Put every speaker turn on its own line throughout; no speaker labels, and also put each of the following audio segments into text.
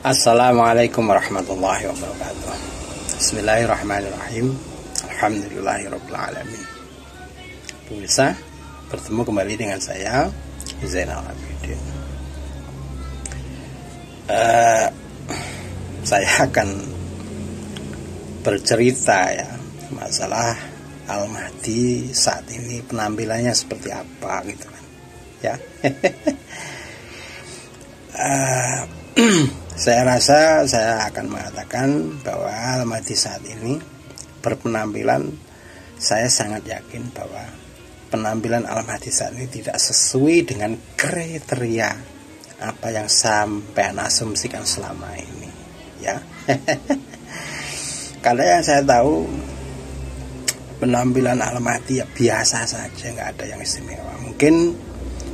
Assalamualaikum warahmatullahi wabarakatuh. Bismillahirrahmanirrahim. Alhamdulillahirabbil alamin. Pemirsa, bertemu kembali dengan saya Zainal Abidin. Saya akan bercerita ya masalah Al-Mahdi saat ini penampilannya seperti apa gitu kan. Ya. Saya rasa saya akan mengatakan bahwa Al-Mahdi saat ini berpenampilan, saya sangat yakin bahwa penampilan Al-Mahdi saat ini tidak sesuai dengan kriteria apa yang sampean asumsikan selama ini ya. Karena yang saya tahu penampilan Al-Mahdi ya biasa saja, nggak ada yang istimewa. Mungkin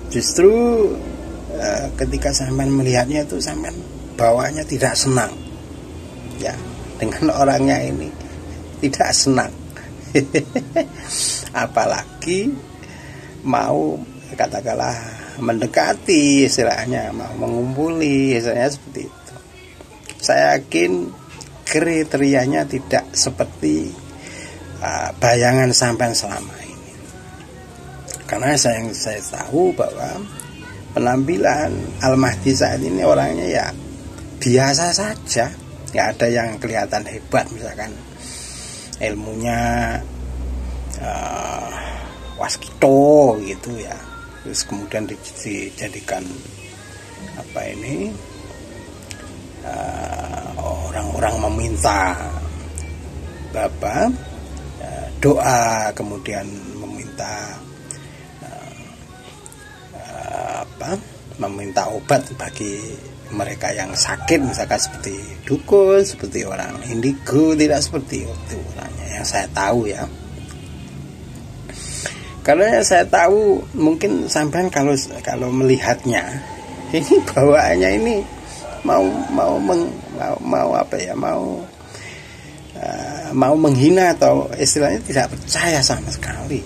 justru ketika sampean melihatnya itu sampean bawahnya tidak senang ya dengan orangnya ini, tidak senang. Apalagi mau katakanlah mendekati, istilahnya mau mengumpuli, istilahnya seperti itu. Saya yakin kriterianya tidak seperti bayangan sampean selama ini. Karena saya tahu bahwa penampilan Al-Mahdi saat ini orangnya ya biasa saja, nggak ada yang kelihatan hebat, misalkan ilmunya waskito gitu ya, terus kemudian dijadikan apa ini orang-orang meminta doa, kemudian meminta meminta obat bagi mereka yang sakit, misalkan seperti dukun, seperti orang indigo, tidak seperti itu orangnya yang saya tahu ya. Karena saya tahu mungkin sampean kalau melihatnya ini bawaannya ini mau menghina atau istilahnya tidak percaya sama sekali.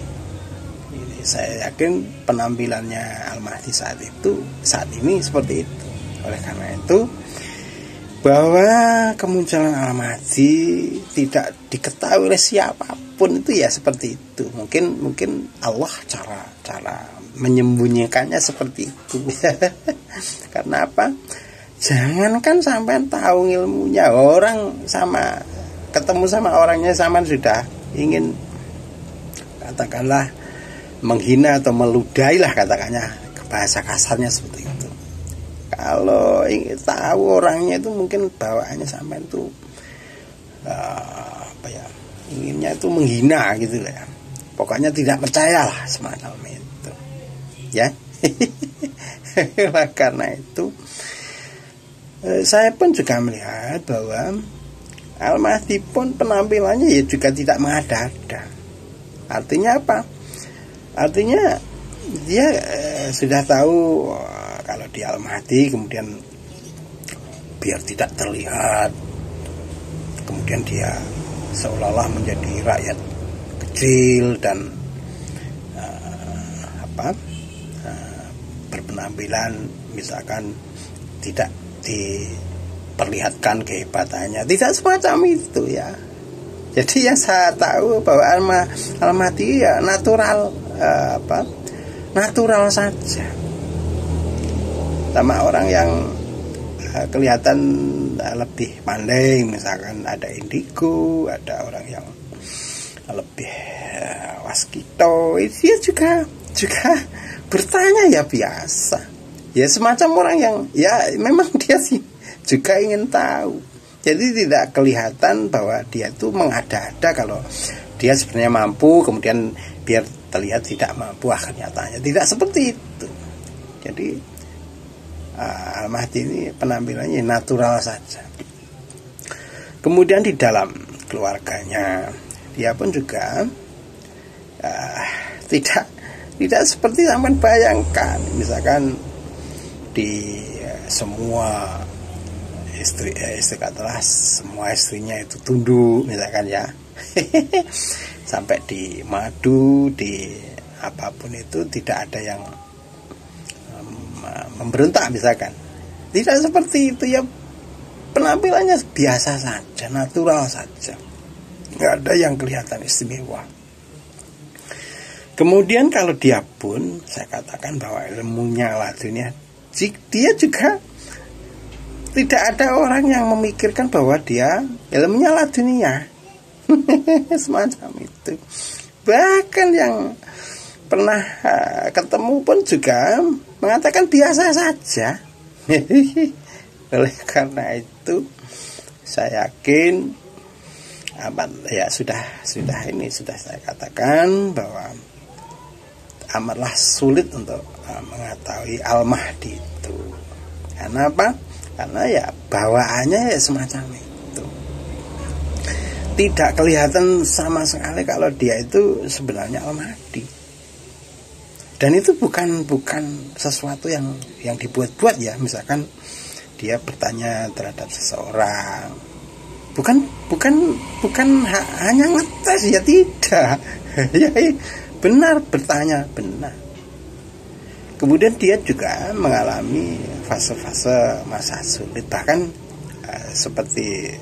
Saya yakin penampilannya Al-Mahdi saat ini seperti itu. Oleh karena itu, bahwa kemunculan Al-Mahdi tidak diketahui oleh siapapun itu ya seperti itu. Mungkin Allah cara menyembunyikannya seperti itu. Karena apa? Jangankan sampai tahu ilmunya, orang sama ketemu sama orangnya sama sudah ingin katakanlah menghina atau meludahi lah, katakannya bahasa kasarnya seperti itu. Kalau ingin tahu orangnya itu mungkin bawaannya sampai itu inginnya itu menghina gitu lah ya. Pokoknya tidak percaya lah semacam itu ya. Karena itu saya pun juga melihat bahwa Al-Mahdi pun penampilannya ya juga tidak mengada-ada. Artinya apa? Artinya dia sudah tahu kalau di Al-Mahdi kemudian biar tidak terlihat, kemudian dia seolah-olah menjadi rakyat kecil dan berpenampilan misalkan tidak diperlihatkan kehebatannya, tidak semacam itu ya. Jadi yang saya tahu bahwa Al-Mahdi ya natural saja, sama orang yang kelihatan lebih pandai, misalkan ada indigo, ada orang yang lebih waskito, dia juga bertanya ya biasa ya, semacam orang yang ya memang dia sih juga ingin tahu. Jadi tidak kelihatan bahwa dia itu mengada-ada kalau dia sebenarnya mampu, kemudian biar terlihat tidak mampu, kenyataannya tidak seperti itu. Jadi Al-Mahdi ini penampilannya natural saja. Kemudian di dalam keluarganya dia pun juga tidak seperti zaman bayangkan, misalkan di semua istri katalah semua istrinya itu tunduk misalkan ya. Sampai di madu, di apapun itu tidak ada yang memberontak misalkan. Tidak seperti itu ya, penampilannya biasa saja, natural saja, nggak ada yang kelihatan istimewa. Kemudian kalau dia pun, saya katakan bahwa ilmunya ladunia, dia juga tidak ada orang yang memikirkan bahwa dia ilmunya ladunia. Semacam itu. Bahkan yang pernah ketemu pun juga mengatakan biasa saja. Oleh karena itu saya yakin sudah saya katakan bahwa amatlah sulit untuk mengetahui Al-Mahdi itu. Karena apa? Karena ya bawaannya ya semacam itu. Tidak kelihatan sama sekali kalau dia itu sebenarnya Al-Mahdi. Dan itu bukan sesuatu yang dibuat-buat ya. Misalkan dia bertanya terhadap seseorang, bukan hanya ngetes ya, tidak. Ya, benar bertanya, benar. Kemudian dia juga mengalami fase-fase masa sulit. Bahkan seperti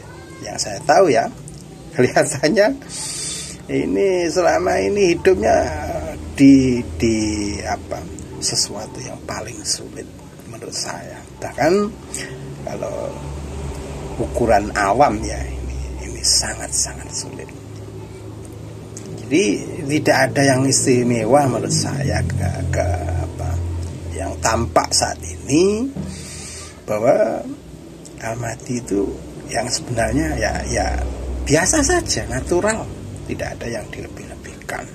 yang saya tahu ya, kelihatannya ini selama ini hidupnya di sesuatu yang paling sulit menurut saya. Bahkan kalau ukuran awam ya, ini sangat-sangat sulit. Jadi tidak ada yang istimewa menurut saya yang tampak saat ini, bahwa Al-Mahdi itu yang sebenarnya ya biasa saja, natural, tidak ada yang dilebih-lebihkan.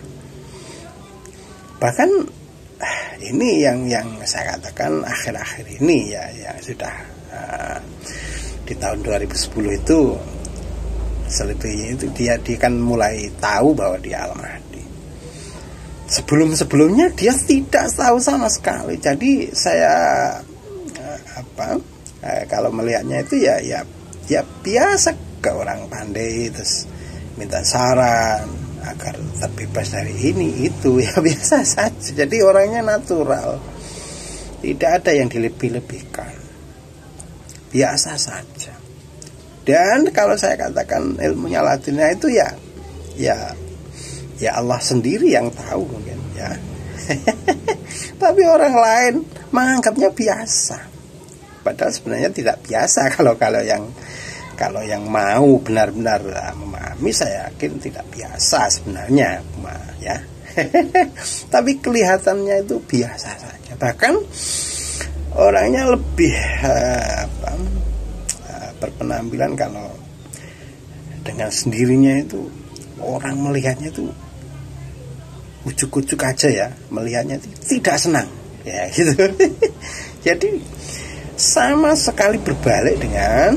Bahkan ini yang saya katakan akhir-akhir ini ya sudah di tahun 2010 itu selebihnya itu dia kan mulai tahu bahwa dia Al-Mahdi. Sebelumnya dia tidak tahu sama sekali. Jadi saya kalau melihatnya itu ya biasa, ke orang pandai terus minta saran agar terbebas dari ini itu, ya biasa saja. Jadi orangnya natural, tidak ada yang dilebih-lebihkan, biasa saja. Dan kalau saya katakan ilmunya ladunia itu ya Allah sendiri yang tahu mungkin ya. Tapi orang lain menganggapnya biasa, padahal sebenarnya tidak biasa. Kalau yang mau benar-benar memahami, saya yakin tidak biasa sebenarnya ya. Tapi kelihatannya itu biasa saja. Bahkan orangnya lebih berpenampilan kalau dengan sendirinya itu orang melihatnya itu ujuk-ujuk aja ya, melihatnya tidak senang ya gitu. Jadi sama sekali berbalik dengan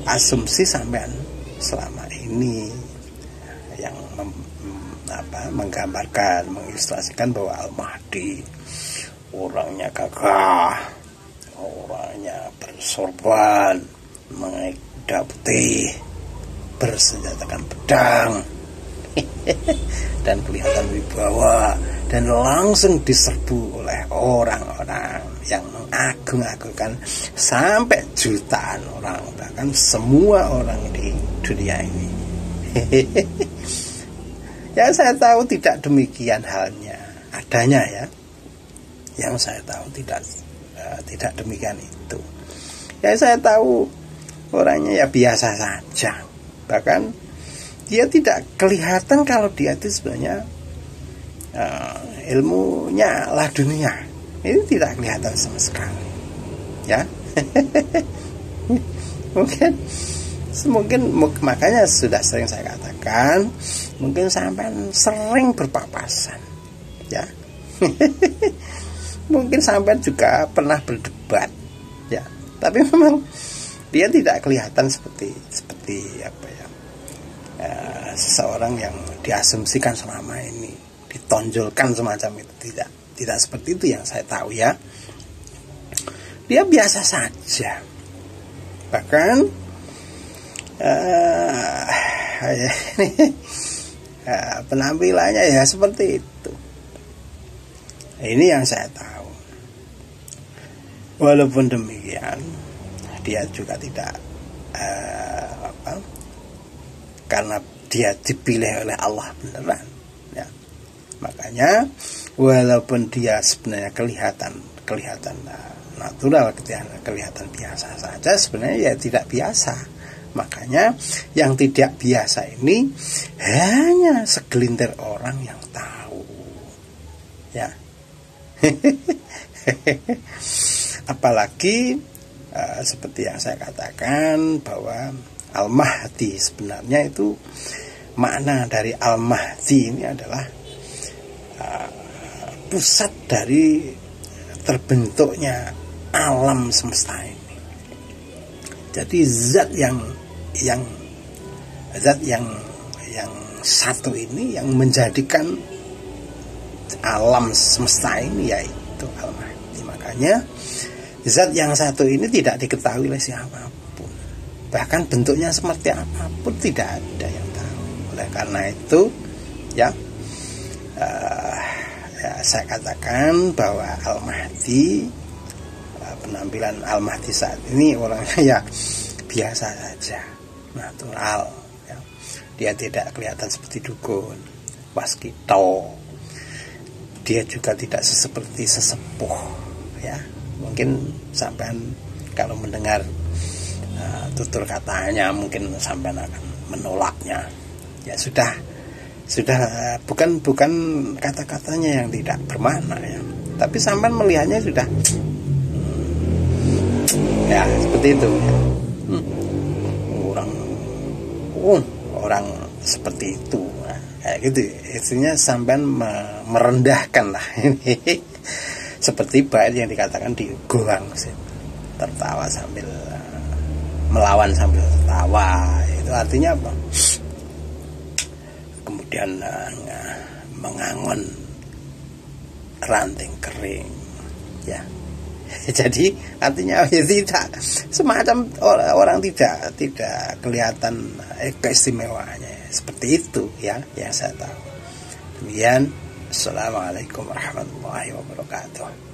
asumsi sampean selama ini yang menggambarkan, mengilustrasikan bahwa Al-Mahdi orangnya gagah, orangnya bersorban, mengedak putih, bersenjatakan pedang, dan kelihatan wibawa, dan langsung diserbu oleh orang-orang yang mengagung-agungkan sampai jutaan orang, bahkan semua orang di dunia ini. Ya saya tahu tidak demikian halnya adanya ya. Yang saya tahu tidak demikian itu. Ya saya tahu orangnya ya biasa saja. Bahkan dia tidak kelihatan kalau dia itu sebenarnya ilmunya ladunia. Ini tidak kelihatan sama sekali. Ya. Mungkin makanya sudah sering saya katakan, mungkin sampai sering berpapasan. Ya. Mungkin sampai juga pernah berdebat. Ya. Tapi memang dia tidak kelihatan seperti seseorang yang diasumsikan selama ini, ditonjolkan semacam itu. Tidak seperti itu yang saya tahu ya. Dia biasa saja. Bahkan penampilannya ya seperti itu. Ini yang saya tahu. Walaupun demikian, dia juga tidak karena dia dipilih oleh Allah beneran, ya. Makanya walaupun dia sebenarnya kelihatan natural, kelihatan biasa saja, sebenarnya ya tidak biasa. Makanya yang tidak biasa ini hanya segelintir orang yang tahu, ya. Apalagi seperti yang saya katakan bahwa Al-Mahdi sebenarnya itu, makna dari Al-Mahdi ini adalah pusat dari terbentuknya alam semesta ini. Jadi zat yang satu ini yang menjadikan alam semesta ini, yaitu Al-Mahdi. Makanya zat yang satu ini tidak diketahui oleh siapapun, bahkan bentuknya seperti apapun tidak ada yang tahu. Oleh karena itu, ya, saya katakan bahwa Al-Mahdi, penampilan Al-Mahdi saat ini orangnya ya biasa saja, natural, ya. Dia tidak kelihatan seperti dukun, waskito. Dia juga tidak seperti sesepuh, ya. Mungkin sampean kalau mendengar tutur katanya mungkin sampean akan menolaknya. Ya sudah bukan kata-katanya yang tidak bermakna, ya. Tapi sampean melihatnya sudah ya seperti itu, ya. Orang seperti itu, nah, kayak gitu. Istinya sampean merendahkan lah ini. Seperti bait yang dikatakan di Goang, tertawa sambil melawan sambil tertawa. Itu artinya apa? Kemudian mengangon ranting kering, ya. Jadi artinya ya tidak, semacam orang tidak kelihatan keistimewaannya, seperti itu, ya, yang saya tahu. Demikian, assalamualaikum warahmatullahi wabarakatuh.